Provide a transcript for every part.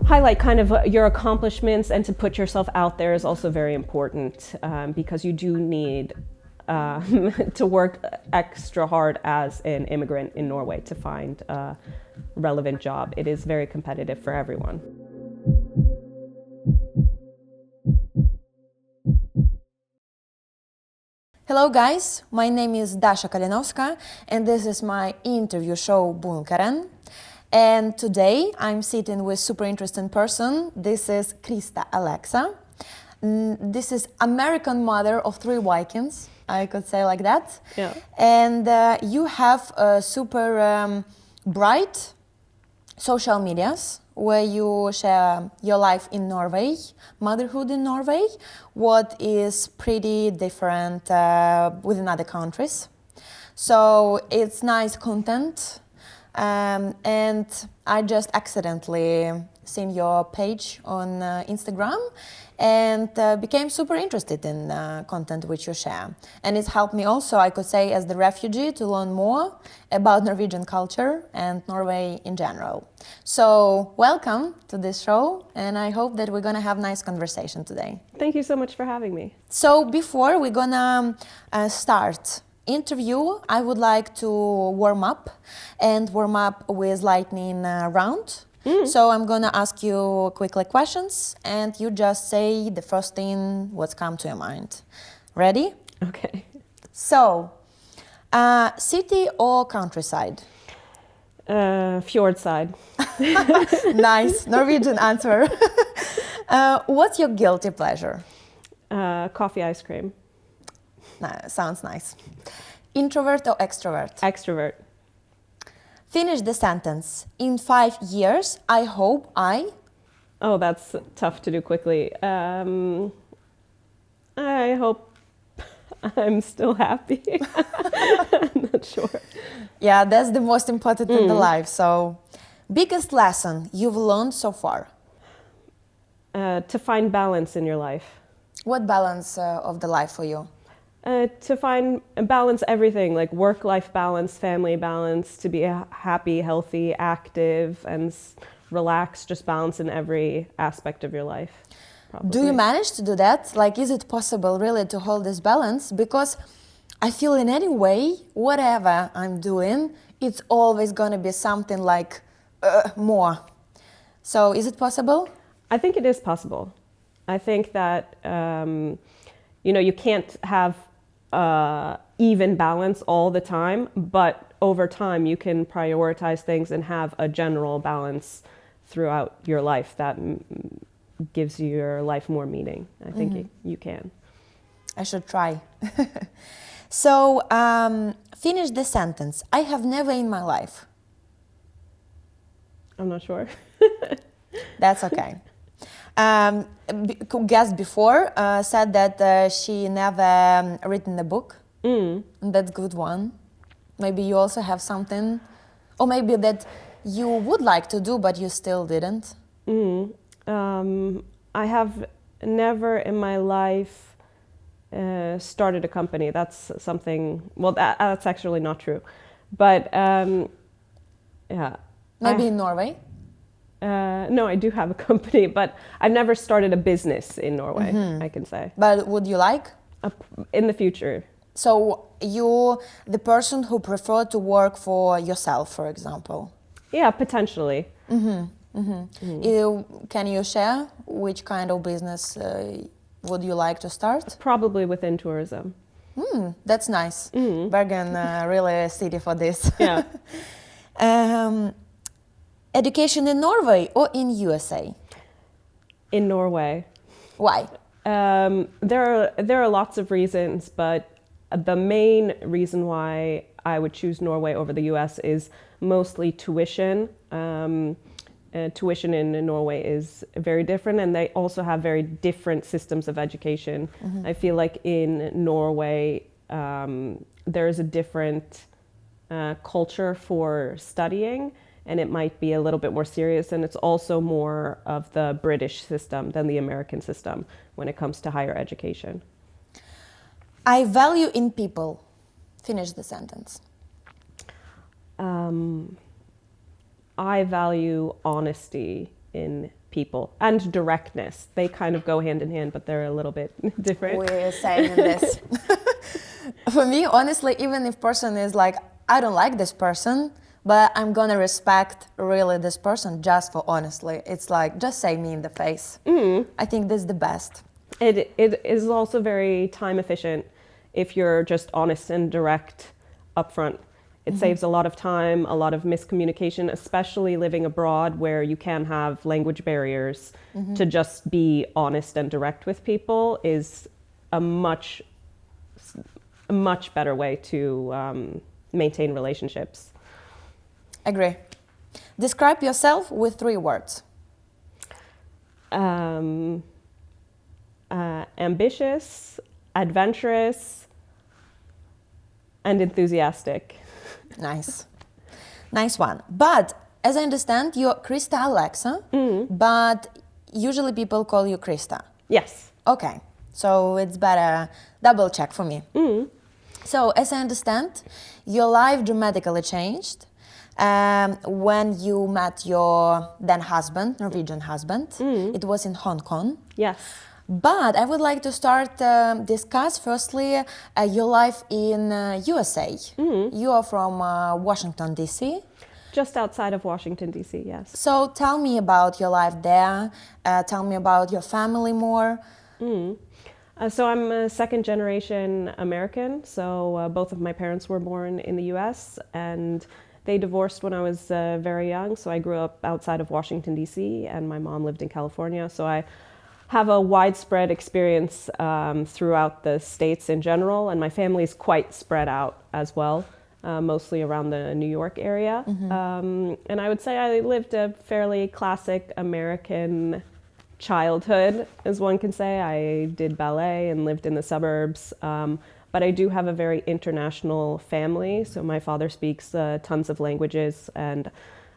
highlight kind of your accomplishments, and to put yourself out there is also very important, because you do need to work extra hard as an immigrant in Norway to find a relevant job. It is very competitive for everyone. Hello guys, my name is Dasha Kalinovska and this is my interview show Bunkeren. And today I'm sitting with super interesting person. This is Krysta Alexa. This is American mother of 3 Vikings, I could say like that. Yeah. And you have super bright social medias where you share your life in Norway, motherhood in Norway, what is pretty different within other countries. So it's nice content. And I just accidentally seen your page on Instagram and became super interested in content which you share. And it helped me also, I could say, as the refugee to learn more about Norwegian culture and Norway in general. So welcome to this show, and I hope that we're gonna have a nice conversation today. Thank you so much for having me. So before we're gonna start interview, I would like to warm up with lightning round. So I'm gonna ask you quickly questions and you just say the first thing what's come to your mind. Ready? Okay. So, city or countryside? Fjord side. Nice, Norwegian answer. What's your guilty pleasure? Coffee ice cream. Sounds nice. Introvert or extrovert? Extrovert. Finish the sentence. In 5 years, I hope I... Oh, that's tough to do quickly. I hope I'm still happy. I'm not sure. Yeah, that's the most important in the life. So, biggest lesson you've learned so far? To find balance in your life. What balance of the life for you? To find balance everything, like work-life balance, family balance, to be happy, healthy, active, and relaxed, just balance in every aspect of your life. Probably. Do you manage to do that? Like, is it possible really to hold this balance? Because I feel in any way, whatever I'm doing, it's always going to be something like more. So is it possible? I think it is possible. I think that, you can't have even balance all the time, but over time you can prioritize things and have a general balance throughout your life that gives your life more meaning. I think you can. I should try. So, finish the sentence. I have never in my life. I'm not sure. That's okay. Guest before said that she never written a book. That's good one. Maybe you also have something, or maybe that you would like to do but you still didn't. I have never in my life started a company. That's something. Well, that's actually not true, but yeah. Maybe in Norway. No, I do have a company, but I've never started a business in Norway, I can say. But would you like? In the future. So you, the person who prefer to work for yourself, for example? Yeah, potentially. Can you share which kind of business would you like to start? Probably within tourism. That's nice. Bergen, really a city for this. Yeah. Education in Norway or in USA? In Norway. Why? There are lots of reasons, but the main reason why I would choose Norway over the US is mostly tuition. Tuition in Norway is very different, and they also have very different systems of education. I feel like in Norway there is a different culture for studying, and it might be a little bit more serious, and it's also more of the British system than the American system when it comes to higher education. I value in people. Finish the sentence. I value honesty in people, and directness. They kind of go hand in hand, but they're a little bit different. We're saying this. For me, honestly, even if person is like, I don't like this person, but I'm gonna respect really this person just for honestly. It's like, just say me in the face. I think this is the best. It is also very time efficient if you're just honest and direct upfront. It saves a lot of time, a lot of miscommunication, especially living abroad where you can have language barriers. To just be honest and direct with people is a much better way to maintain relationships. Agree. Describe yourself with 3 words. Ambitious, adventurous, and enthusiastic. Nice. Nice one. But as I understand, you're Krysta Alexa, but usually people call you Krysta. Yes. Okay. So it's better double check for me. So as I understand, your life dramatically changed when you met your then husband, Norwegian husband. It was in Hong Kong. Yes. But I would like to start discuss firstly your life in USA. You are from Washington, D.C. Just outside of Washington, D.C., yes. So tell me about your life there. Tell me about your family more. So I'm a second generation American. So both of my parents were born in the U.S. and they divorced when I was very young. So I grew up outside of Washington, D.C. and my mom lived in California. So I have a widespread experience throughout the states in general, and my family is quite spread out as well, mostly around the New York area. And I would say I lived a fairly classic American childhood, as one can say. I did ballet and lived in the suburbs, but I do have a very international family. So my father speaks tons of languages, and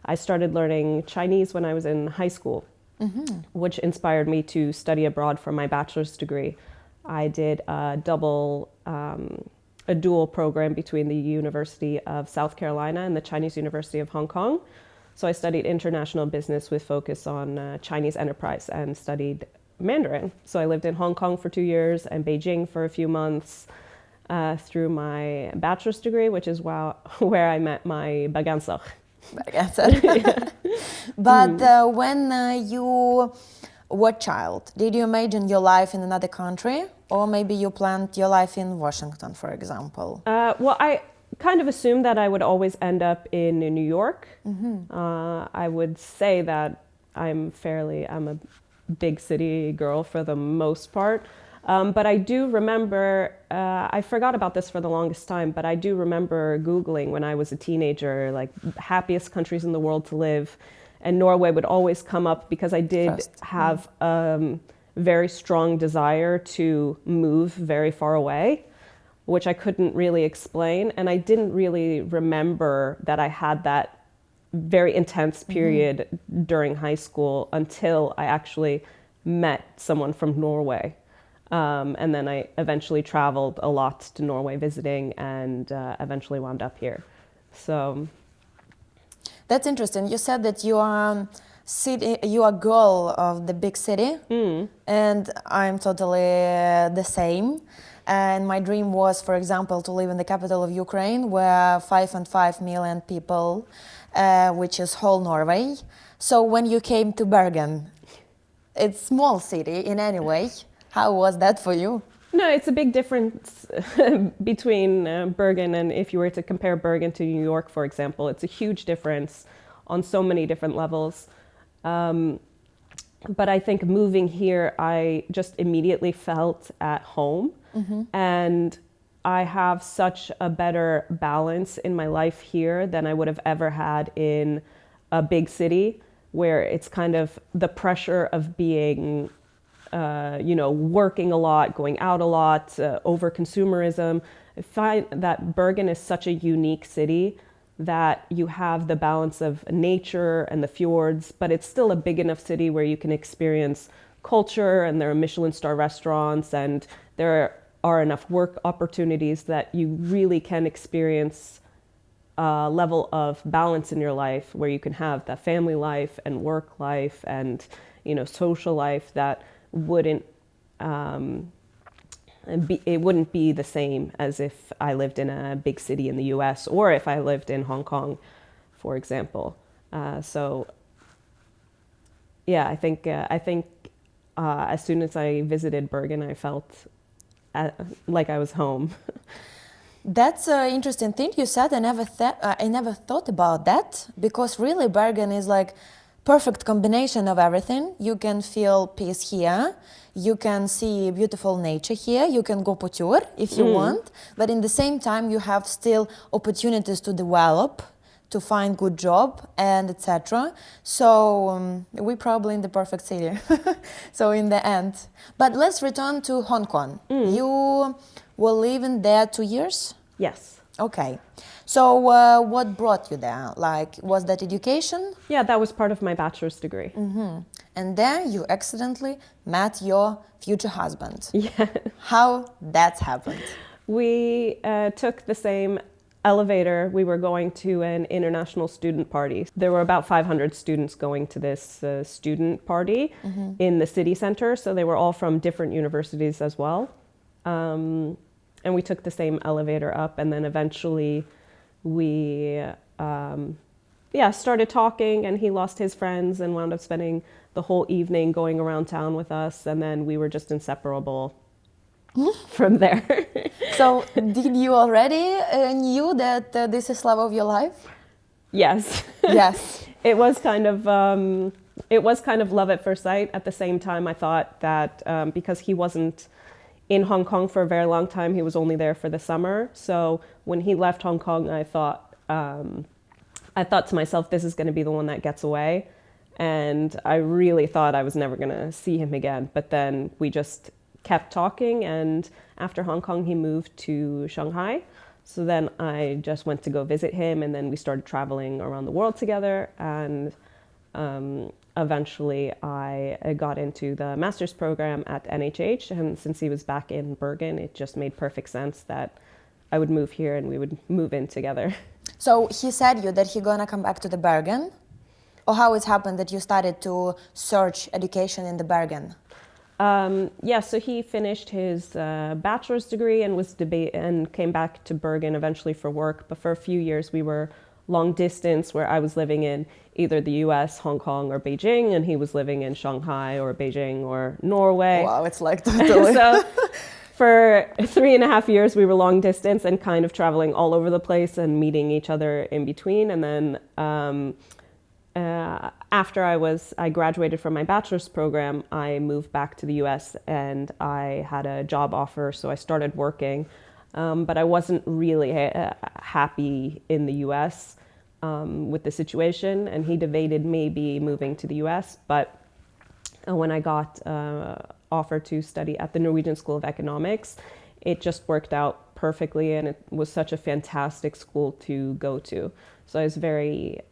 I started learning Chinese when I was in high school. Which inspired me to study abroad for my bachelor's degree. I did a dual program between the University of South Carolina and the Chinese University of Hong Kong. So I studied international business with focus on Chinese enterprise and studied Mandarin. So I lived in Hong Kong for 2 years and Beijing for a few months through my bachelor's degree, which is where I met my Bergen. But when you were a child, did you imagine your life in another country? Or maybe you planned your life in Washington, for example? Well, I kind of assumed that I would always end up in New York. I would say that I'm a big city girl for the most part. But I do remember, I forgot about this for the longest time, but I do remember Googling when I was a teenager, like happiest countries in the world to live. And Norway would always come up because I did have a very strong desire to move very far away, which I couldn't really explain. And I didn't really remember that I had that very intense period during high school until I actually met someone from Norway. And then I eventually traveled a lot to Norway visiting and eventually wound up here. So that's interesting. You said that you are a girl of the big city, and I'm totally the same. And my dream was, for example, to live in the capital of Ukraine, where 5.5 million people, which is whole Norway. So when you came to Bergen, it's small city in any way. How was that for you? No, it's a big difference between Bergen and if you were to compare Bergen to New York, for example. It's a huge difference on so many different levels. But I think moving here, I just immediately felt at home. And I have such a better balance in my life here than I would have ever had in a big city, where it's kind of the pressure of being working a lot, going out a lot, over consumerism. I find that Bergen is such a unique city that you have the balance of nature and the fjords, but it's still a big enough city where you can experience culture, and there are Michelin star restaurants, and there are enough work opportunities that you really can experience level of balance in your life where you can have that family life and work life and, social life that wouldn't it wouldn't be the same as if I lived in a big city in the US or if I lived in Hong Kong, for example. So yeah, I think as soon as I visited Bergen, I felt like I was home. That's an interesting thing you said. I never thought about that, because really Bergen is like perfect combination of everything. You can feel peace here, you can see beautiful nature here, you can go pour tour if you want, but in the same time you have still opportunities to develop, to find good job and etc. So we're probably in the perfect city. So in the end, but let's return to Hong Kong. You were living there 2 years? Yes. Okay. So what brought you there? Like, was that education? Yeah, that was part of my bachelor's degree. And then you accidentally met your future husband. Yeah. How that happened? We took the same elevator. We were going to an international student party. There were about 500 students going to this student party in the city center. So they were all from different universities as well. And we took the same elevator up, and then eventually we started talking, and he lost his friends and wound up spending the whole evening going around town with us, and then we were just inseparable from there. So did you already knew that this is love of your life? Yes. Yes. It was kind of love at first sight. At the same time, I thought that because he wasn't in Hong Kong for a very long time, he was only there for the summer. So when he left Hong Kong, I thought to myself, this is going to be the one that gets away. And I really thought I was never going to see him again. But then we just kept talking, and after Hong Kong, he moved to Shanghai. So then I just went to go visit him, and then we started traveling around the world together. And eventually I got into the master's program at NHH, and since he was back in Bergen, it just made perfect sense that I would move here and we would move in together. So he said you that he gonna come back to the Bergen? Or how it happened that you started to search education in the Bergen? So he finished his bachelor's degree and came back to Bergen eventually for work. But for a few years we were long distance, where I was living in either the US, Hong Kong, or Beijing, and he was living in Shanghai or Beijing or Norway. Wow, it's like totally. So for 3.5 years we were long distance and kind of traveling all over the place and meeting each other in between. And then after I graduated from my bachelor's program, I moved back to the US and I had a job offer, so I started working. But I wasn't really happy in the US with the situation, and he debated maybe moving to the US. But when I got offered to study at the Norwegian School of Economics, it just worked out perfectly, and it was such a fantastic school to go to. So I was very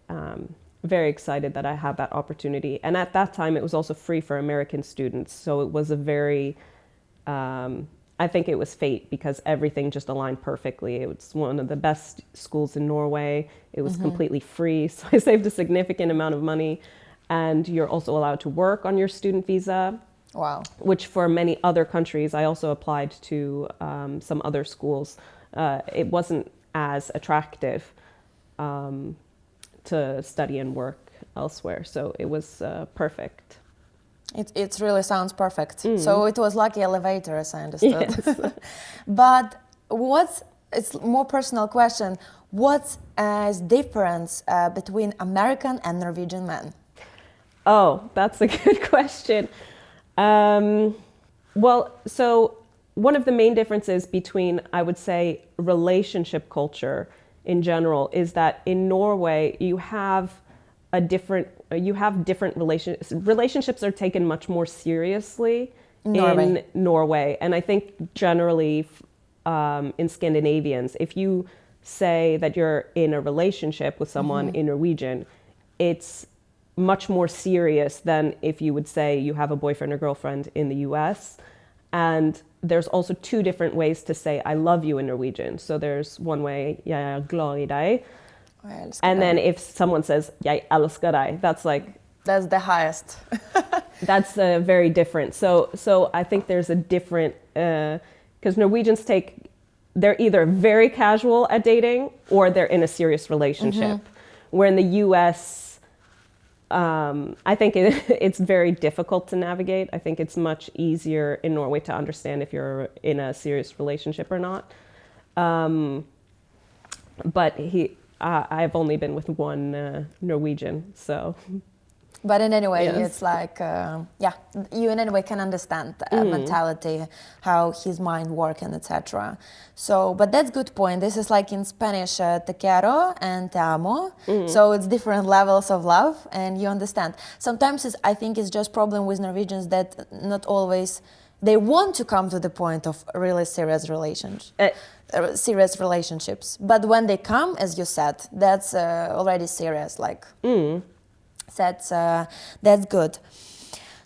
excited that I had that opportunity. And at that time, it was also free for American students. So it was a very, I think it was fate, because everything just aligned perfectly. It was one of the best schools in Norway. It was completely free. So I saved a significant amount of money. And you're also allowed to work on your student visa. Wow. Which for many other countries, I also applied to some other schools. It wasn't as attractive to study and work elsewhere. So it was perfect. It really sounds perfect. So it was lucky elevator, as I understood. Yes. But it's more personal question. What's the difference between American and Norwegian men? Oh, that's a good question. So one of the main differences between, I would say, relationship culture in general is that in Norway you have different relationships are taken much more seriously in Norway. And I think generally in Scandinavians, if you say that you're in a relationship with someone in Norwegian, it's much more serious than if you would say you have a boyfriend or girlfriend in the US. And there's also two different ways to say I love you in Norwegian. So there's one way, jeg er glad i deg, Jag älskar And dig. then if someone says, jag älskar dig, that's like, That's the highest. that's very different. So I think there's a different, because Norwegians they're either very casual at dating or they're in a serious relationship. Where in the US, I think it's very difficult to navigate. I think it's much easier in Norway to understand if you're in a serious relationship or not. But I've only been with one Norwegian, so. But in any way, Yes. it's like, you in any way can understand mentality, how his mind works, and etc. So, but that's good point. This is like in Spanish, te quiero and te amo. So it's different levels of love, and you understand. Sometimes I think it's just problem with Norwegians that not always they want to come to the point of really serious relationships. But when they come, as you said, that's already serious. Like. That's good.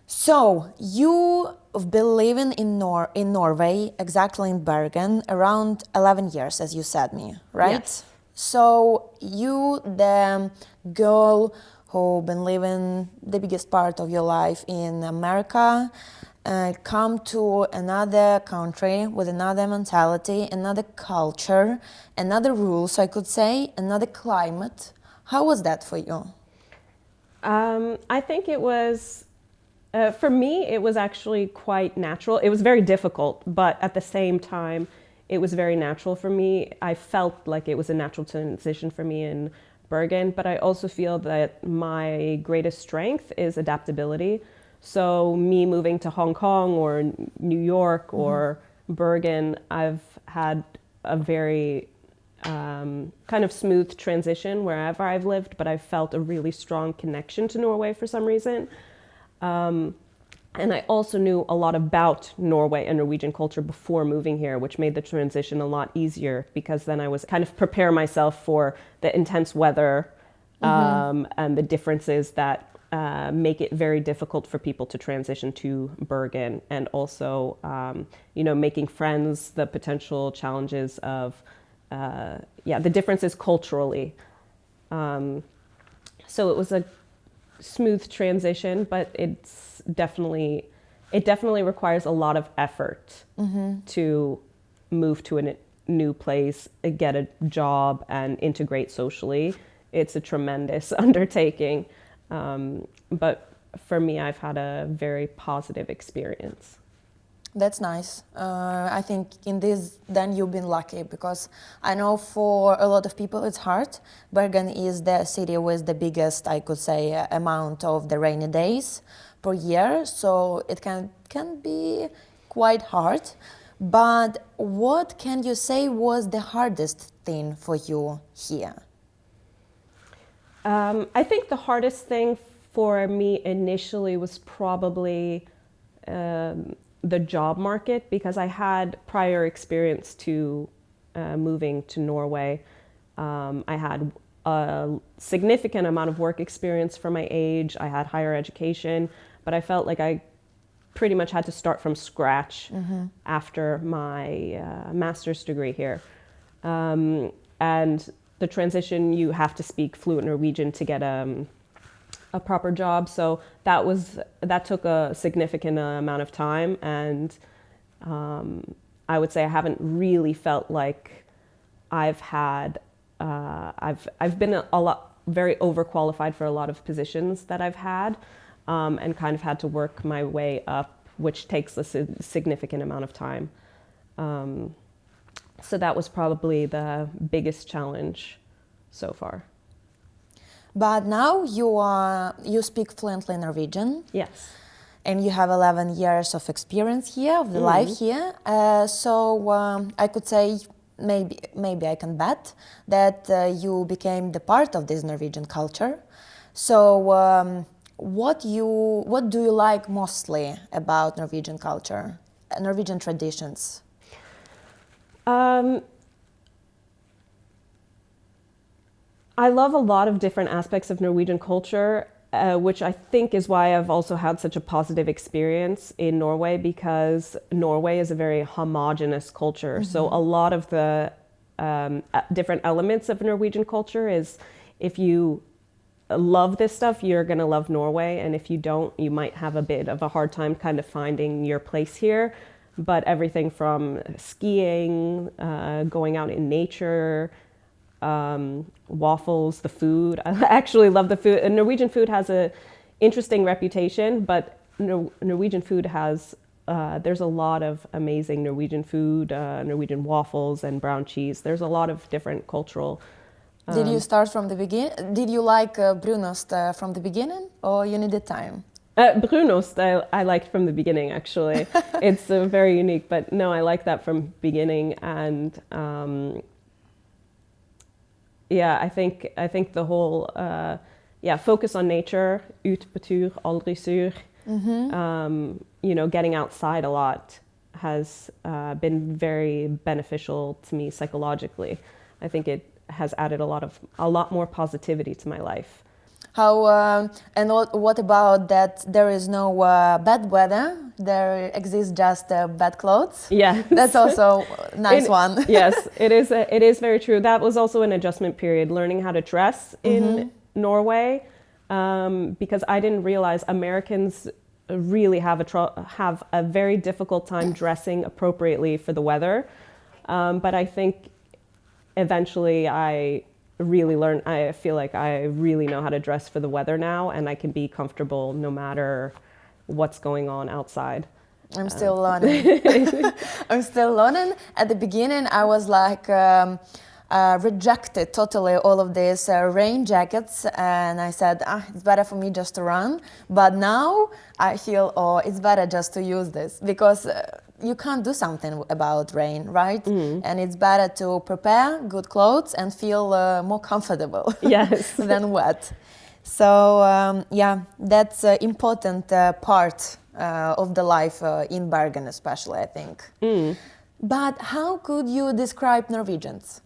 So you've been living in Norway, exactly in Bergen, around 11 years, as you said me, right? Yes. So you, the girl who been living the biggest part of your life in America, come to another country with another mentality, another culture, another rules, I could say, another climate. How was that for you? I think it was, for me, it was actually quite natural. It was very difficult, but at the same time, it was very natural for me. I felt like it was a natural transition for me in Bergen, but I also feel that my greatest strength is adaptability. So me moving to Hong Kong or New York or Bergen, I've had a very kind of smooth transition wherever I've lived, but I felt a really strong connection to Norway for some reason. And I also knew a lot about Norway and Norwegian culture before moving here, which made the transition a lot easier because then I was kind of prepare myself for the intense weather and the differences that make it very difficult for people to transition to Bergen, and also, making friends, the potential challenges of the differences culturally. So it was a smooth transition, but it definitely requires a lot of effort to move to a new place, get a job, and integrate socially. It's a tremendous undertaking. But for me, I've had a very positive experience. That's nice. I think in this, then you've been lucky, because I know for a lot of people it's hard. Bergen is the city with the biggest, I could say, amount of the rainy days per year, so it can be quite hard. But what can you say was the hardest thing for you here? I think the hardest thing for me initially was probably the job market, because I had prior experience to moving to Norway. I had a significant amount of work experience for my age. I had higher education, but I felt like I pretty much had to start from scratch after my master's degree here. And the transition, you have to speak fluent Norwegian to get a proper job. So that took a significant amount of time, and I would say I haven't really felt like I've been a lot very overqualified for a lot of positions that I've had, and kind of had to work my way up, which takes a significant amount of time. So that was probably the biggest challenge so far. But now you speak fluently Norwegian. Yes. And you have 11 years of experience here, of the life here. So I could say, maybe I can bet that you became the part of this Norwegian culture. So what do you like mostly about Norwegian culture, Norwegian traditions? I love a lot of different aspects of Norwegian culture, which I think is why I've also had such a positive experience in Norway, because Norway is a very homogenous culture. So a lot of the different elements of Norwegian culture is if you love this stuff, you're going to love Norway. And if you don't, you might have a bit of a hard time kind of finding your place here. But everything from skiing, going out in nature, waffles, the food. I actually love the food. And Norwegian food has a interesting reputation, but Norwegian food has, there's a lot of amazing Norwegian food, Norwegian waffles and brown cheese. There's a lot of different cultural. Did you start from the beginning? Did you like brunost from the beginning, or you needed time? Brunost, I liked from the beginning, actually. It's very unique, but no, I like that from beginning. And yeah, I think the whole focus on nature, ut på tur, aldri sur. Getting outside a lot has been very beneficial to me psychologically. I think it has added a lot more positivity to my life. How and what about that? There is no bad weather. There exists just bad clothes. Yeah, that's also a nice one. Yes, it is. It is very true. That was also an adjustment period, learning how to dress in Norway, because I didn't realize Americans really have a very difficult time dressing appropriately for the weather. But I think eventually I feel like I really know how to dress for the weather now, and I can be comfortable no matter what's going on outside. I'm still learning. I'm still learning. At the beginning, I was like rejected totally all of these rain jackets, and I said, it's better for me just to run. But now I feel, it's better just to use this, because you can't do something about rain, right? And it's better to prepare good clothes and feel more comfortable than wet. So that's an important part of the life in Bergen, especially, I think. But how could you describe Norwegians?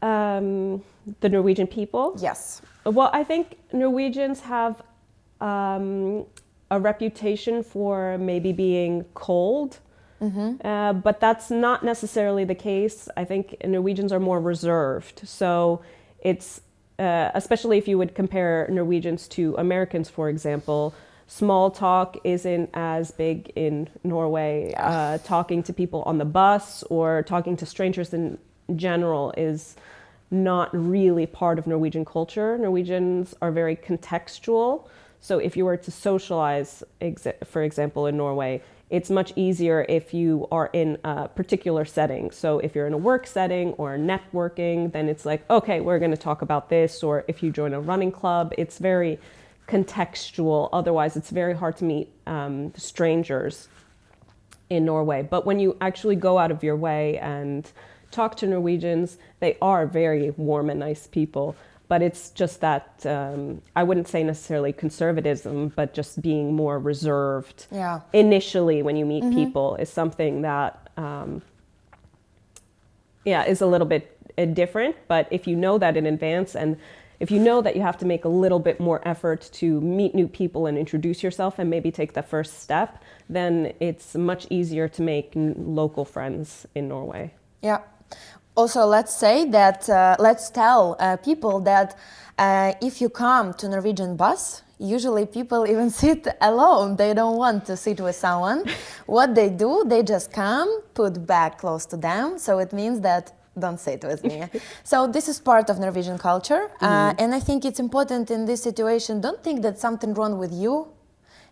The Norwegian people? Yes. Well, I think Norwegians have a reputation for maybe being cold, but that's not necessarily the case. I think Norwegians are more reserved. So it's, especially if you would compare Norwegians to Americans, for example, small talk isn't as big in Norway. Talking to people on the bus or talking to strangers in general is not really part of Norwegian culture. Norwegians are very contextual. So if you were to socialize, for example, in Norway, it's much easier if you are in a particular setting. So if you're in a work setting or networking, then it's like, okay, we're going to talk about this. Or if you join a running club, it's very contextual. Otherwise, it's very hard to meet strangers in Norway. But when you actually go out of your way and talk to Norwegians, they are very warm and nice people. But it's just that, I wouldn't say necessarily conservatism, but just being more reserved initially when you meet people is something that, is a little bit different. But if you know that in advance, and if you know that you have to make a little bit more effort to meet new people and introduce yourself and maybe take the first step, then it's much easier to make local friends in Norway. Yeah. Also, let's say that, let's tell people that if you come to Norwegian bus, usually people even sit alone. They don't want to sit with someone. What they do, they just come, put bag close to them. So it means that don't sit with me. So this is part of Norwegian culture. And I think it's important in this situation, don't think that something wrong with you.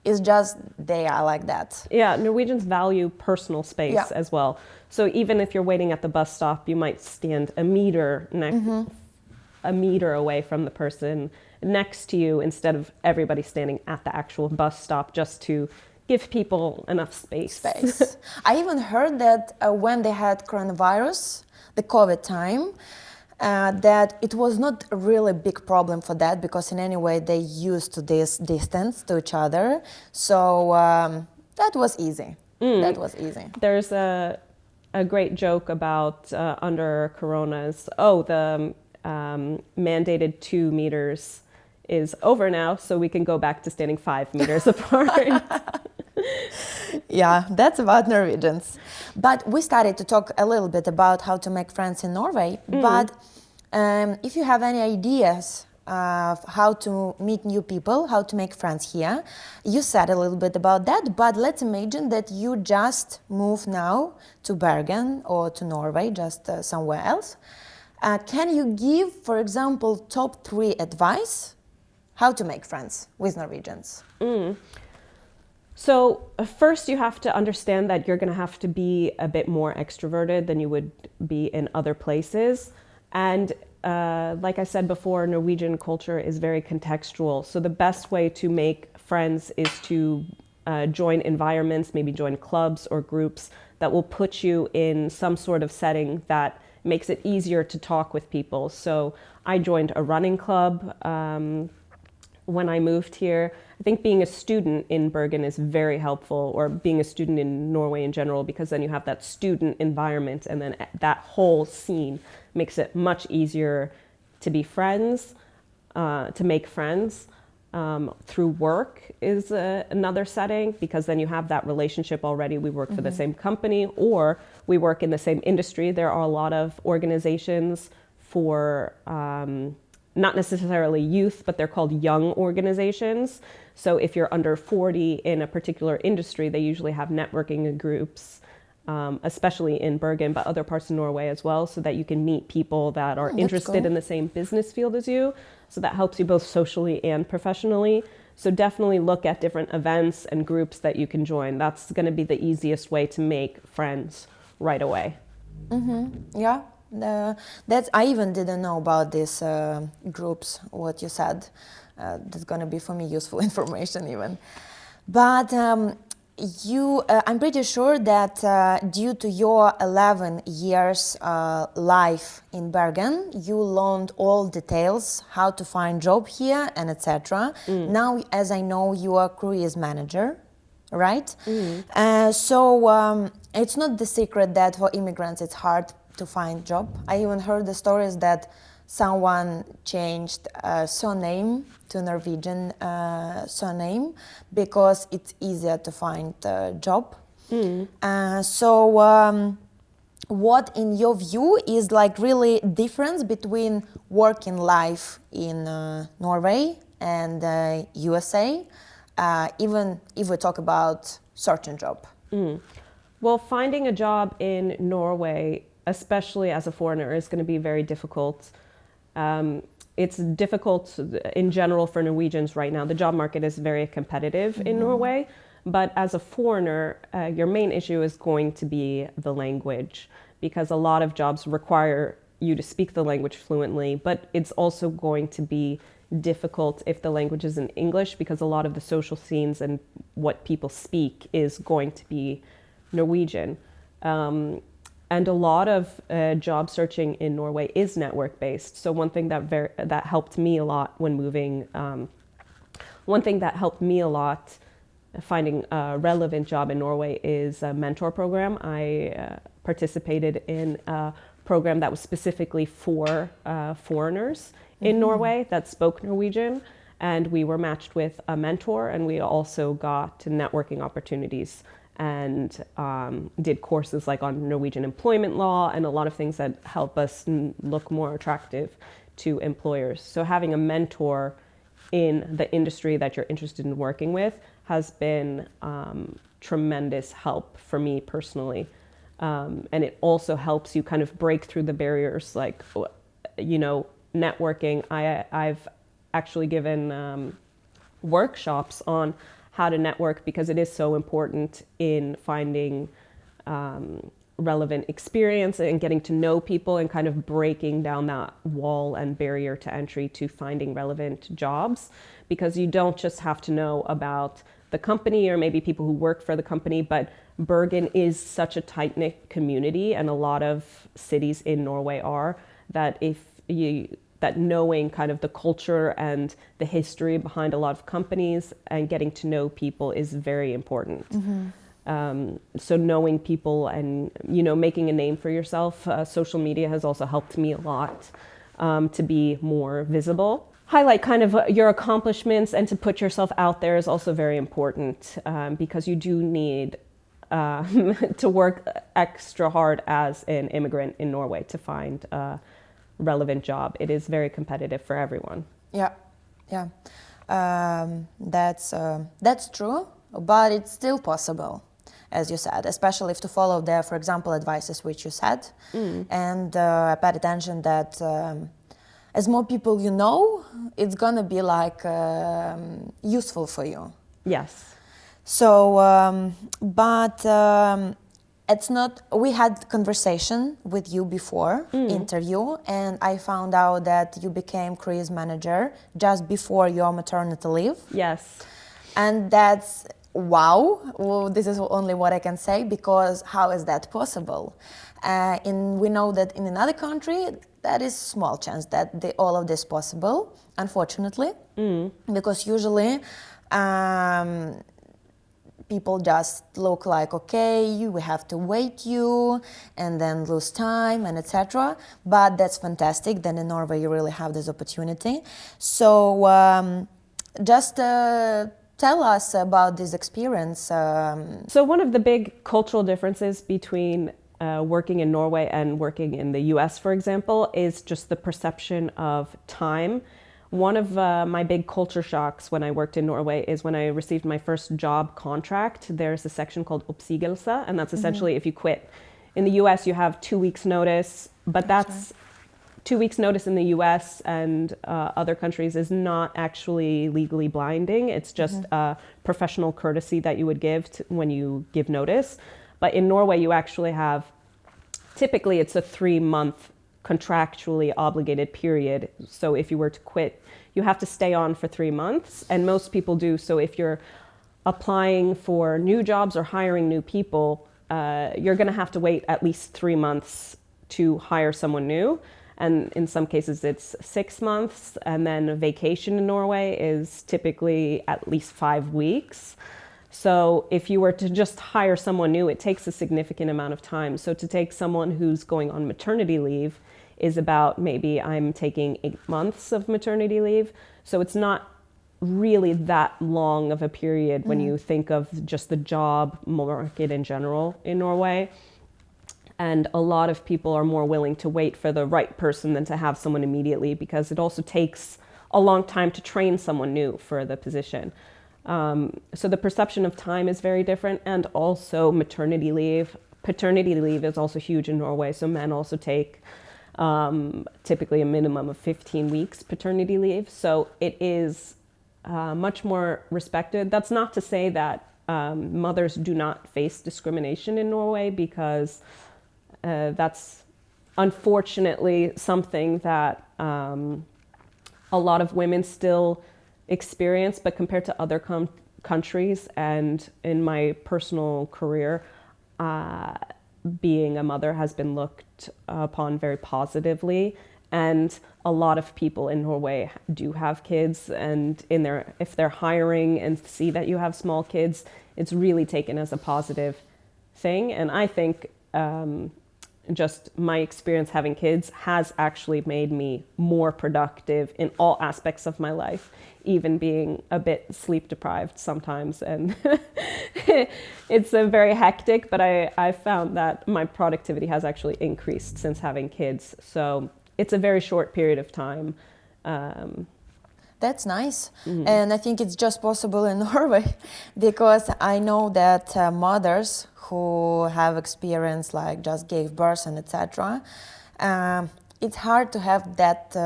It's just they are like that. Yeah, Norwegians value personal space as well. So even if you're waiting at the bus stop, you might stand a meter away from the person next to you instead of everybody standing at the actual bus stop, just to give people enough space. I even heard that when they had coronavirus, the COVID time, that it was not a really big problem for that, because in any way they used to this distance to each other. So that was easy. That was easy. There's a great joke about under Coronas. The mandated 2 meters is over now, so we can go back to standing 5 meters apart. Yeah, that's about Norwegians. But we started to talk a little bit about how to make friends in Norway. But if you have any ideas of how to meet new people, how to make friends here, you said a little bit about that. But let's imagine that you just move now to Bergen or to Norway, just somewhere else. Can you give, for example, top 3 advice how to make friends with Norwegians? So first you have to understand that you're going to have to be a bit more extroverted than you would be in other places. And like I said before, Norwegian culture is very contextual. So the best way to make friends is to join environments, maybe join clubs or groups that will put you in some sort of setting that makes it easier to talk with people. So I joined a running club when I moved here. I think being a student in Bergen is very helpful, or being a student in Norway in general, because then you have that student environment, and then that whole scene makes it much easier to be friends, to make friends. Through work is another setting, because then you have that relationship already. We work for the same company, or we work in the same industry. There are a lot of organizations for not necessarily youth, but they're called young organizations. So if you're under 40 in a particular industry, they usually have networking groups, especially in Bergen, but other parts of Norway as well, so that you can meet people that are interested in the same business field as you. So that helps you both socially and professionally. So definitely look at different events and groups that you can join. That's going to be the easiest way to make friends right away. Yeah. That's I even didn't know about these groups, what you said. That's going to be for me useful information even. But I'm pretty sure that due to your 11 years life in Bergen, you learned all details, how to find job here and etc. Now, as I know, you are careers manager, right? So it's not the secret that for immigrants it's hard to find job. I even heard the stories that someone changed surname to Norwegian surname because it's easier to find a job. So what in your view is like really difference between working life in Norway and USA, even if we talk about searching job? Well, finding a job in Norway, especially as a foreigner, is going to be very difficult. It's difficult in general for Norwegians right now. The job market is very competitive in Norway, but as a foreigner, your main issue is going to be the language, because a lot of jobs require you to speak the language fluently, but it's also going to be difficult if the language is in English, because a lot of the social scenes and what people speak is going to be Norwegian. And a lot of job searching in Norway is network-based. So one thing that helped me a lot when moving, finding a relevant job in Norway is a mentor program. I participated in a program that was specifically for foreigners in Norway that spoke Norwegian. And we were matched with a mentor, and we also got networking opportunities and did courses like on Norwegian employment law and a lot of things that help us look more attractive to employers. So having a mentor in the industry that you're interested in working with has been tremendous help for me personally. And it also helps you kind of break through the barriers, like, you know, networking. I've actually given workshops on how to network, because it is so important in finding relevant experience and getting to know people and kind of breaking down that wall and barrier to entry to finding relevant jobs, because you don't just have to know about the company or maybe people who work for the company, but Bergen is such a tight-knit community, and a lot of cities in Norway are, that knowing kind of the culture and the history behind a lot of companies and getting to know people is very important. So knowing people and, you know, making a name for yourself, social media has also helped me a lot to be more visible. Highlight kind of your accomplishments and to put yourself out there is also very important, because you do need to work extra hard as an immigrant in Norway to find a relevant job. It is very competitive for everyone. Yeah, yeah, that's true, but it's still possible, as you said, especially if to follow the, for example, advices which you said, and pay attention that as more people you know, it's gonna be like useful for you. Yes. So, but it's not. We had conversation with you before interview, and I found out that you became cruise manager just before your maternity leave. Yes. And that's wow. Well, this is only what I can say, because how is that possible? We know that in another country that is small chance that all of this possible, unfortunately, because usually. People just look like, okay, we have to wait you and then lose time and etc. But that's fantastic. Then in Norway you really have this opportunity. So just tell us about this experience. So one of the big cultural differences between working in Norway and working in the US, for example, is just the perception of time. One of my big culture shocks when I worked in Norway is when I received my first job contract. There's a section called oppsigelse, and that's essentially if you quit. In the US, you have 2 weeks notice, but that's 2 weeks notice in the US and other countries is not actually legally binding. It's just a professional courtesy that you would give when you give notice. But in Norway, you actually have, typically it's a 3-month contractually obligated period. So if you were to quit, you have to stay on for 3 months, and most people do. So if you're applying for new jobs or hiring new people, you're going to have to wait at least 3 months to hire someone new. And in some cases it's 6 months, and then a vacation in Norway is typically at least 5 weeks. So if you were to just hire someone new, it takes a significant amount of time. So to take someone who's going on maternity leave is about, maybe I'm taking 8 months of maternity leave. So it's not really that long of a period when you think of just the job market in general in Norway. And a lot of people are more willing to wait for the right person than to have someone immediately, because it also takes a long time to train someone new for the position. So the perception of time is very different, and also maternity leave. Paternity leave is also huge in Norway, so men also take typically a minimum of 15 weeks paternity leave. So it is much more respected. That's not to say that mothers do not face discrimination in Norway, because that's unfortunately something that a lot of women still experience, but compared to other countries and in my personal career, being a mother has been looked upon very positively. And a lot of people in Norway do have kids, and if they're hiring and see that you have small kids, it's really taken as a positive thing. And I think just my experience having kids has actually made me more productive in all aspects of my life, even being a bit sleep deprived sometimes. And it's very hectic, but I found that my productivity has actually increased since having kids. So it's a very short period of time. That's nice. And I think it's just possible in Norway, because I know that mothers who have experience, like just gave birth and etc., it's hard to have that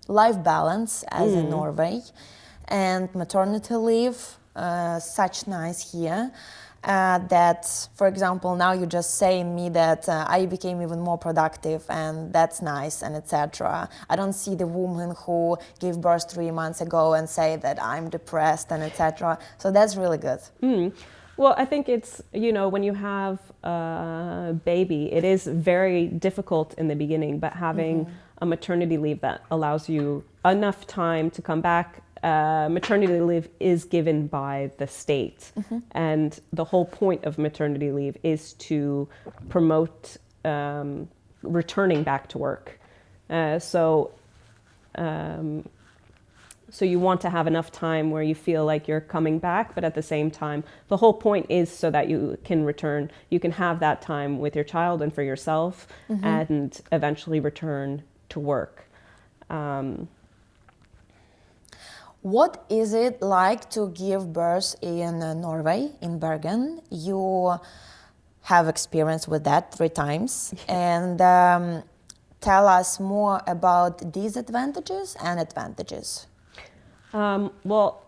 life balance as in Norway. And maternity leave, such nice here. That, for example, now you just saying me that I became even more productive, and that's nice, and etc. I don't see the woman who gave birth 3 months ago and say that I'm depressed and etc. So that's really good. Well, I think it's, when you have a baby, it is very difficult in the beginning, but having a maternity leave that allows you enough time to come back. Maternity leave is given by the state, and the whole point of maternity leave is to promote returning back to work. So So you want to have enough time where you feel like you're coming back, but at the same time, the whole point is so that you can return. You can have that time with your child and for yourself, and eventually return to work. What is it like to give birth in Norway, in Bergen? You have experience with that 3 times. And tell us more about disadvantages and advantages. Well,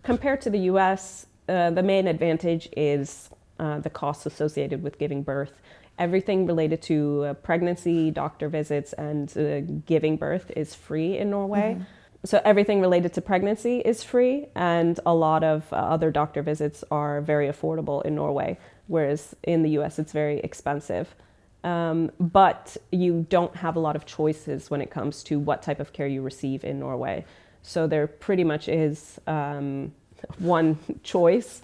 compared to the US, the main advantage is the costs associated with giving birth. Everything related to pregnancy, doctor visits, and giving birth is free in Norway. So everything related to pregnancy is free, and a lot of other doctor visits are very affordable in Norway, whereas in the US it's very expensive. But you don't have a lot of choices when it comes to what type of care you receive in Norway. So there pretty much is one choice.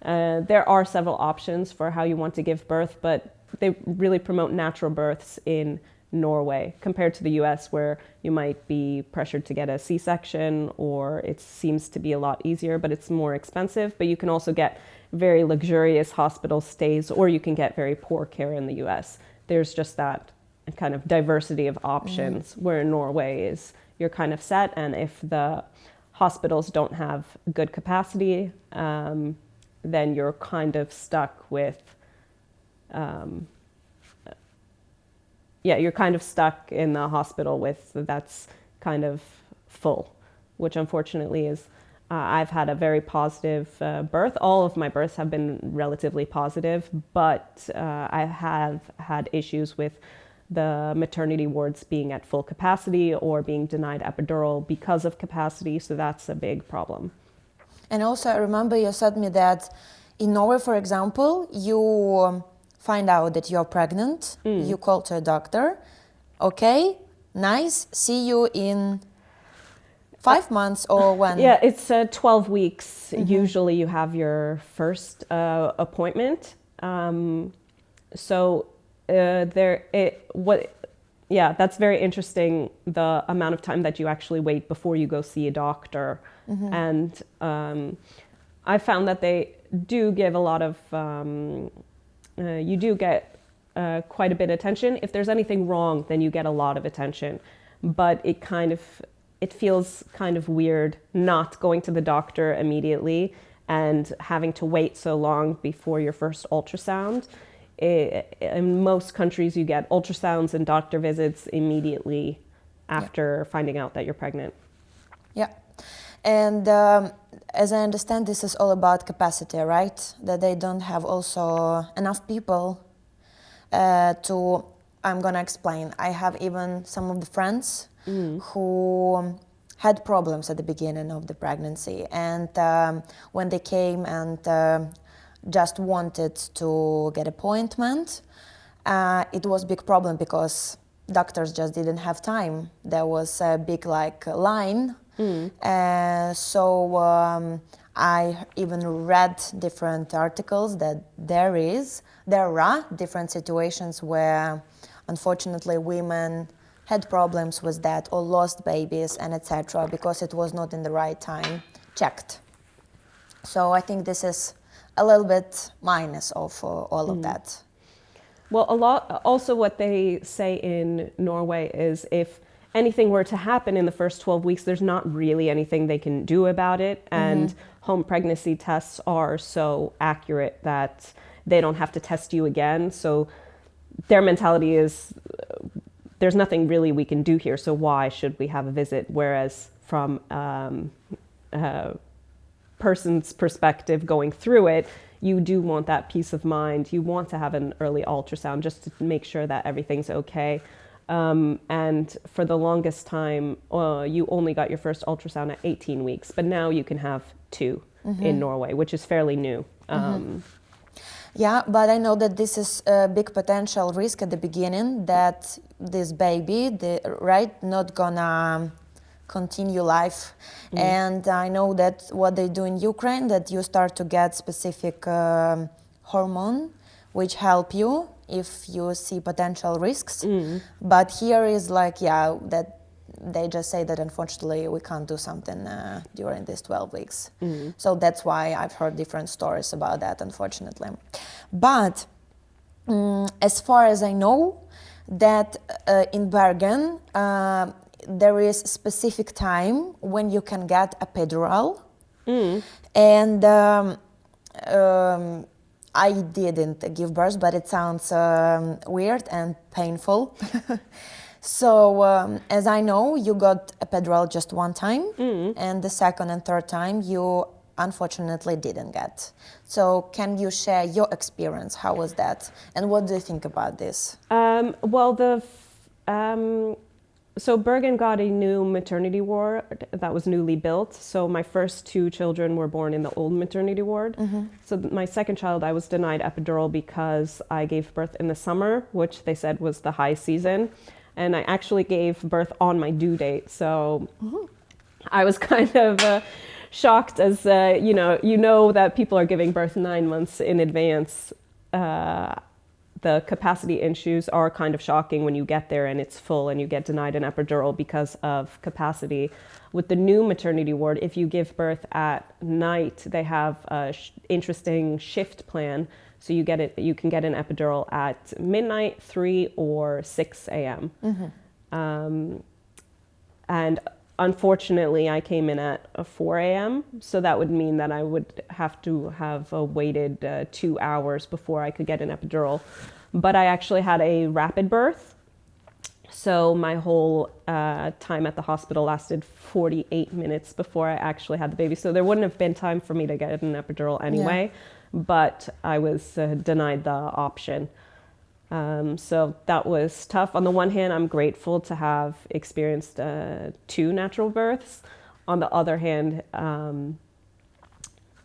There are several options for how you want to give birth, but they really promote natural births in Norway compared to the US, where you might be pressured to get a C-section, or it seems to be a lot easier, but it's more expensive. But you can also get very luxurious hospital stays, or you can get very poor care in the US. There's just that kind of diversity of options, where in Norway is you're kind of set, and if the hospitals don't have good capacity, then you're kind of stuck with you're kind of stuck in the hospital with that's kind of full, which unfortunately is, I've had a very positive birth. All of my births have been relatively positive, but I have had issues with the maternity wards being at full capacity or being denied epidural because of capacity, so that's a big problem. And also, I remember you said me that in Norway, for example, you find out that you're pregnant, you call to a doctor, okay, nice, see you in 5 months or when? Yeah, it's 12 weeks. Usually you have your first appointment. That's very interesting, the amount of time that you actually wait before you go see a doctor. And I found that they do give a lot of, you do get quite a bit of attention. If there's anything wrong, then you get a lot of attention. But it feels kind of weird not going to the doctor immediately and having to wait so long before your first ultrasound. In most countries, you get ultrasounds and doctor visits immediately after finding out that you're pregnant. Yeah. And as I understand, this is all about capacity, right? That they don't have also enough people I'm going to explain. I have even some of the friends who had problems at the beginning of the pregnancy. And when they came and just wanted to get appointment, it was a big problem because doctors just didn't have time. There was a big line. So I even read different articles that there are different situations where unfortunately women had problems with that or lost babies and etc. because it was not in the right time checked. So I think this is a little bit minus of all of that. Well, also what they say in Norway is if anything were to happen in the first 12 weeks, there's not really anything they can do about it. And home pregnancy tests are so accurate that they don't have to test you again. So their mentality is, there's nothing really we can do here, so why should we have a visit? Whereas from a person's perspective going through it, you do want that peace of mind. You want to have an early ultrasound just to make sure that everything's okay. And for the longest time, you only got your first ultrasound at 18 weeks, but now you can have 2 in Norway, which is fairly new. Yeah, but I know that this is a big potential risk at the beginning that this baby, not gonna continue life. And I know that what they do in Ukraine, that you start to get specific hormone which help you if you see potential risks. But here is that they just say that unfortunately we can't do something during these 12 weeks. So that's why I've heard different stories about that, unfortunately. But as far as I know, that in Bergen there is specific time when you can get epidural, and I didn't give birth, but it sounds weird and painful. So as I know, you got epidural just one time, and the second and third time you unfortunately didn't get. So can you share your experience? How was that? And what do you think about this? So Bergen got a new maternity ward that was newly built. So my first two children were born in the old maternity ward. So my second child, I was denied epidural because I gave birth in the summer, which they said was the high season. And I actually gave birth on my due date. So I was kind of shocked, as you know that people are giving birth 9 months in advance. The capacity issues are kind of shocking when you get there and it's full and you get denied an epidural because of capacity. With the new maternity ward, if you give birth at night, they have a interesting shift plan. So you can get an epidural at midnight, 3 or 6 a.m. And unfortunately, I came in at 4 a.m. So that would mean that I would have to have waited 2 hours before I could get an epidural. But I actually had a rapid birth. So my whole time at the hospital lasted 48 minutes before I actually had the baby. So there wouldn't have been time for me to get an epidural anyway. But I was denied the option. So that was tough. On the one hand, I'm grateful to have experienced 2 natural births. On the other hand,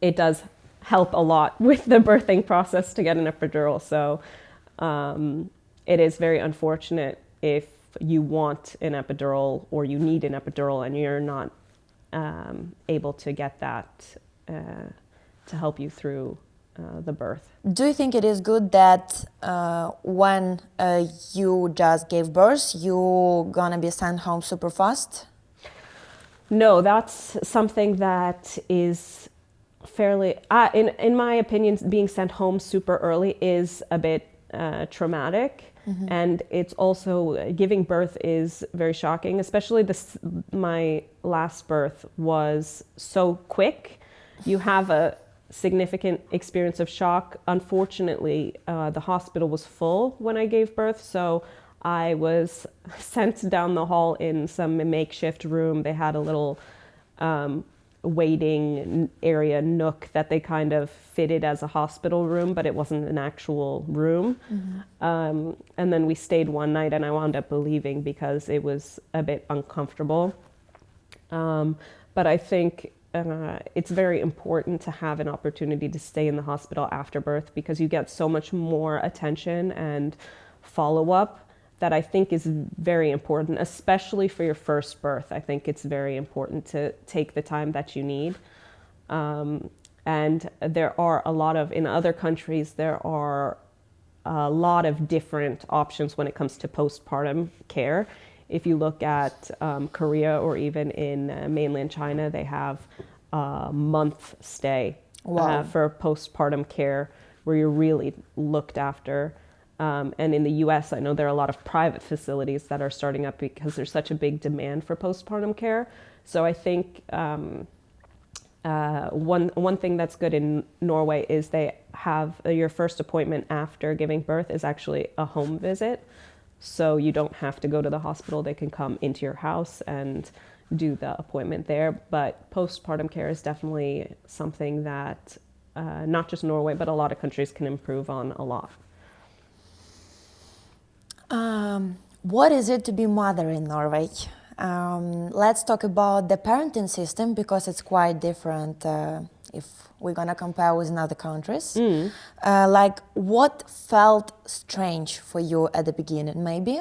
it does help a lot with the birthing process to get an epidural. So it is very unfortunate if you want an epidural or you need an epidural and you're not able to get that to help you through the birth. Do you think it is good that when you just gave birth, you're gonna be sent home super fast? No, that's something that is fairly, in my opinion, being sent home super early is a bit traumatic. And it's also, giving birth is very shocking, especially my last birth was so quick. You have a significant experience of shock. Unfortunately, the hospital was full when I gave birth, so I was sent down the hall in some makeshift room. They had a little waiting area nook that they kind of fitted as a hospital room, but it wasn't an actual room. And then we stayed one night and I wound up leaving because it was a bit uncomfortable. But I think it's very important to have an opportunity to stay in the hospital after birth because you get so much more attention and follow-up that I think is very important, especially for your first birth. I think it's very important to take the time that you need. And there are in other countries, there are a lot of different options when it comes to postpartum care. If you look at Korea or even in mainland China, they have a month stay for postpartum care where you're really looked after. And in the US, I know there are a lot of private facilities that are starting up because there's such a big demand for postpartum care. So I think one thing that's good in Norway is they have your first appointment after giving birth is actually a home visit. So you don't have to go to the hospital. They can come into your house and do the appointment there. But postpartum care is definitely something that not just Norway, but a lot of countries can improve on a lot. What is it to be mother in Norway? Let's talk about the parenting system because it's quite different if we're gonna compare with other countries. Like what felt strange for you at the beginning? Maybe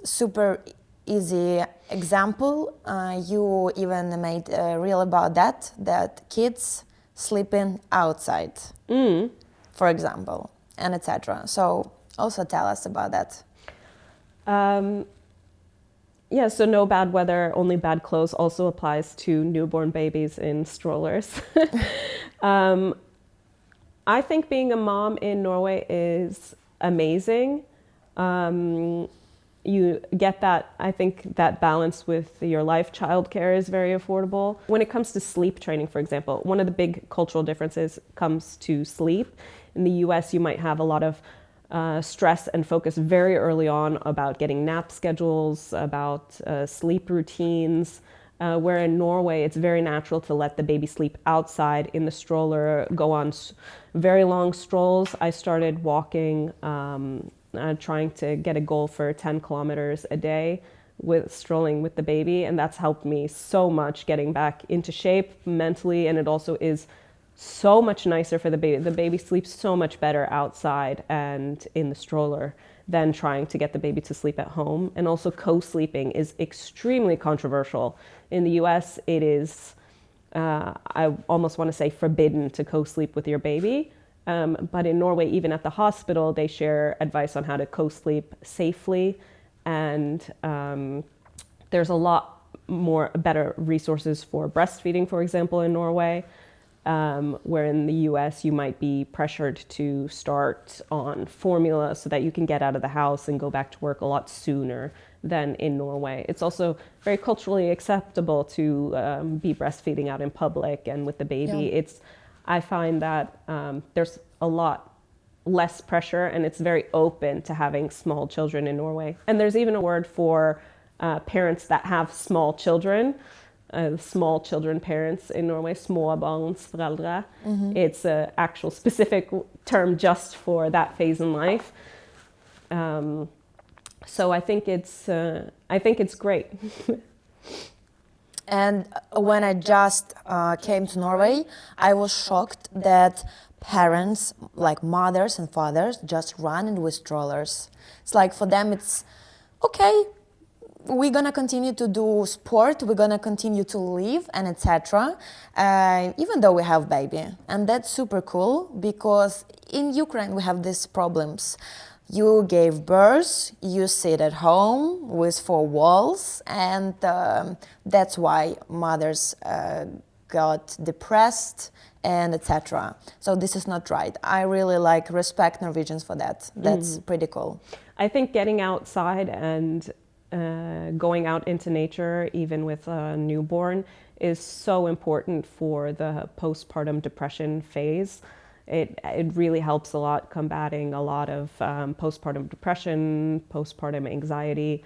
super easy example. You even made a reel about that kids sleeping outside, for example, and etc. So also tell us about that. Yeah, so no bad weather, only bad clothes also applies to newborn babies in strollers. um, I think being a mom in Norway is amazing. You get that, I think that balance with your life. Childcare is very affordable. When it comes to sleep training, for example, one of the big cultural differences comes to sleep. In the US, you might have a lot of stress and focus very early on about getting nap schedules, about sleep routines. Where in Norway, it's very natural to let the baby sleep outside in the stroller, go on very long strolls. I started walking, trying to get a goal for 10 kilometers a day with strolling with the baby. And that's helped me so much getting back into shape mentally. And it also is so much nicer for the baby. The baby sleeps so much better outside and in the stroller than trying to get the baby to sleep at home. And also co-sleeping is extremely controversial. In the US, it is, I almost want to say forbidden to co-sleep with your baby. But in Norway, even at the hospital, they share advice on how to co-sleep safely. And there's a lot more better resources for breastfeeding, for example, in Norway. Where in the US you might be pressured to start on formula so that you can get out of the house and go back to work a lot sooner than in Norway. It's also very culturally acceptable to be breastfeeding out in public and with the baby. Yeah. I find that there's a lot less pressure and it's very open to having small children in Norway. And there's even a word for parents that have small children. Small children parents in Norway, småbarnsforeldre. Mm-hmm. It's an actual specific term just for that phase in life. So I think it's great. And when I just came to Norway, I was shocked that parents, like mothers and fathers, just run in with strollers. It's like for them, it's okay. We're gonna continue to do sport, we're gonna continue to live and etc. Even though we have baby. And that's super cool because in Ukraine we have these problems. You gave birth, you sit at home with four walls, and that's why mothers got depressed and etc. So this is not right. I really respect Norwegians for that. That's pretty cool. I think getting outside and going out into nature, even with a newborn, is so important for the postpartum depression phase. It really helps a lot combating a lot of postpartum depression, postpartum anxiety.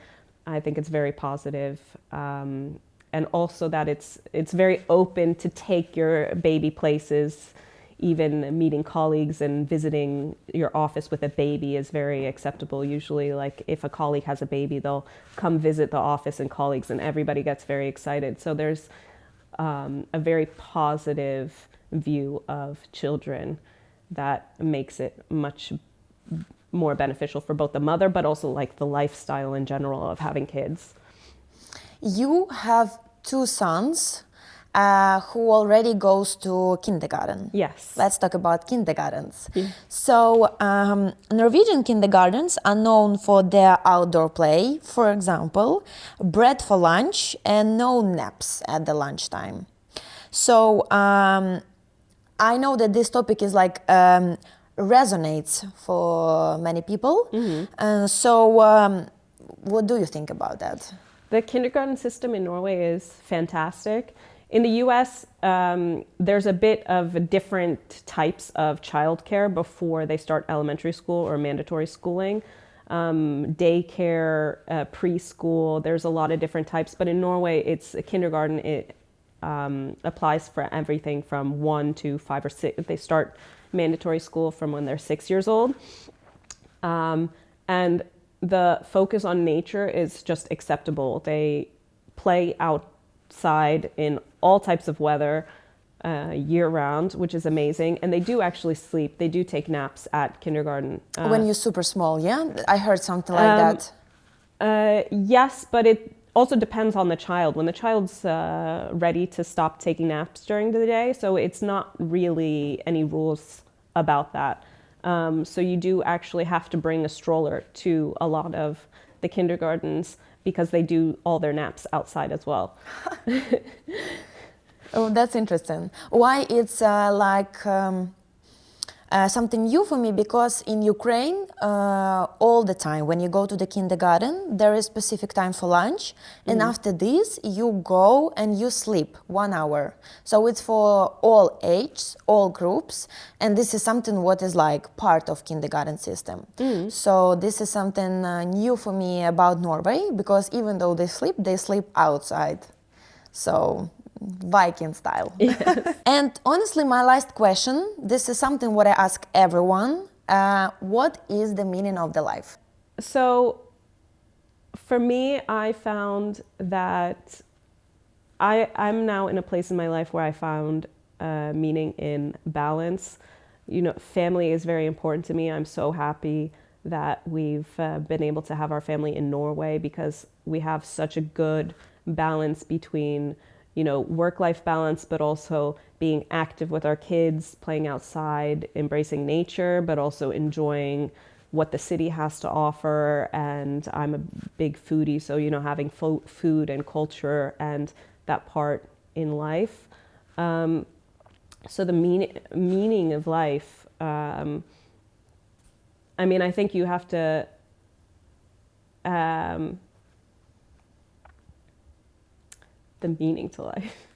I think it's very positive. And also that it's very open to take your baby places. Even meeting colleagues and visiting your office with a baby is very acceptable. Usually, like if a colleague has a baby, they'll come visit the office and colleagues and everybody gets very excited. So there's a very positive view of children that makes it much more beneficial for both the mother, but also like the lifestyle in general of having kids. You have two sons who already goes to kindergarten. Yes. Let's talk about kindergartens. Yeah. So Norwegian kindergartens are known for their outdoor play, for example, bread for lunch and no naps at the lunchtime. So I know that this topic is resonates for many people. Mm-hmm. So what do you think about that? The kindergarten system in Norway is fantastic. In the US, there's a bit of different types of childcare before they start elementary school or mandatory schooling. Daycare, preschool, there's a lot of different types. But in Norway, it's a kindergarten. It applies for everything from 1 to 5 or 6. They start mandatory school from when they're 6 years old. And the focus on nature is just acceptable. They play outside in all types of weather year round, which is amazing. And they do actually sleep. They do take naps at kindergarten. When you're super small, yeah? I heard something like that. Yes, but it also depends on the child. When the child's ready to stop taking naps during the day, so it's not really any rules about that. So you do actually have to bring a stroller to a lot of the kindergartens. because they do all their naps outside as well. Oh, that's interesting. Why it's something new for me, because in Ukraine, all the time when you go to the kindergarten, there is specific time for lunch, and after this you go and you sleep 1 hour. So it's for all ages, all groups, and this is something what is like part of kindergarten system. So this is something new for me about Norway, because even though they sleep outside. So Viking style. Yes. And honestly, my last question, this is something what I ask everyone. What is the meaning of the life? So for me, I found that I'm now in a place in my life where I found meaning in balance. You know, family is very important to me. I'm so happy that we've been able to have our family in Norway, because we have such a good balance between, you know, work-life balance, but also being active with our kids, playing outside, embracing nature, but also enjoying what the city has to offer. And I'm a big foodie, so, you know, having food and culture and that part in life. So the meaning of life, I mean, I think you have to the meaning to life.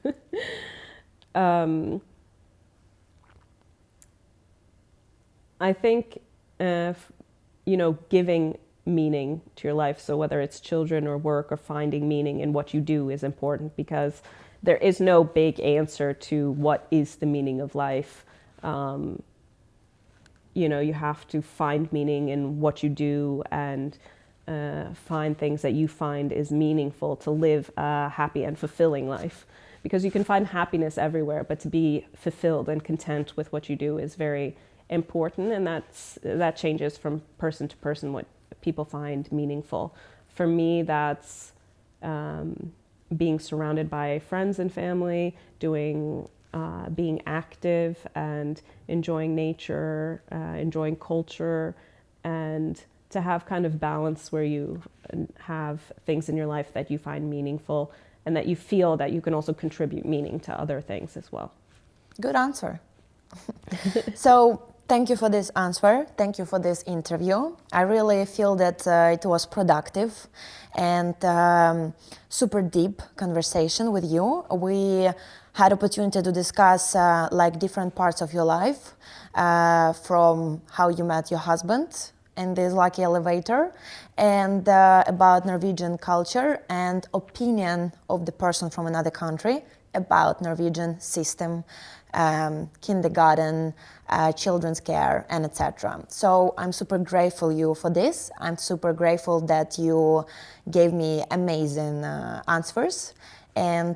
I think, you know, giving meaning to your life, so whether it's children or work or finding meaning in what you do, is important, because there is no big answer to what is the meaning of life. You know, you have to find meaning in what you do, and find things that you find is meaningful to live a happy and fulfilling life. Because you can find happiness everywhere, but to be fulfilled and content with what you do is very important, and that changes from person to person what people find meaningful. For me, that's being surrounded by friends and family, being active and enjoying nature, enjoying culture, and to have kind of balance where you have things in your life that you find meaningful, and that you feel that you can also contribute meaning to other things as well. Good answer. So thank you for this answer. Thank you for this interview. I really feel that it was productive and super deep conversation with you. We had opportunity to discuss like different parts of your life, from how you met your husband in this lucky elevator, and about Norwegian culture and opinion of the person from another country about Norwegian system, kindergarten, children's care, and etc. So I'm super grateful you for this. I'm super grateful that you gave me amazing answers, and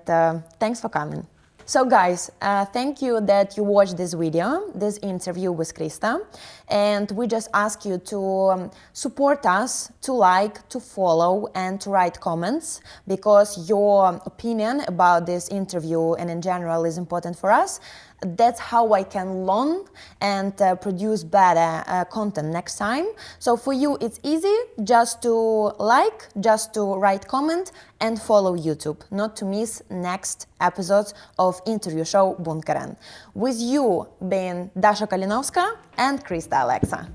thanks for coming. So guys, thank you that you watched this video, this interview with Krysta, and we just ask you to support us, to like, to follow, and to write comments, because your opinion about this interview and in general is important for us. That's how I can learn and produce better content next time. So for you, it's easy just to like, just to write comment and follow YouTube, not to miss next episodes of interview show Bunkeren. With you being Dasha Kalinovska and Krysta Alexa.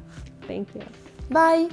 Thank you. Bye.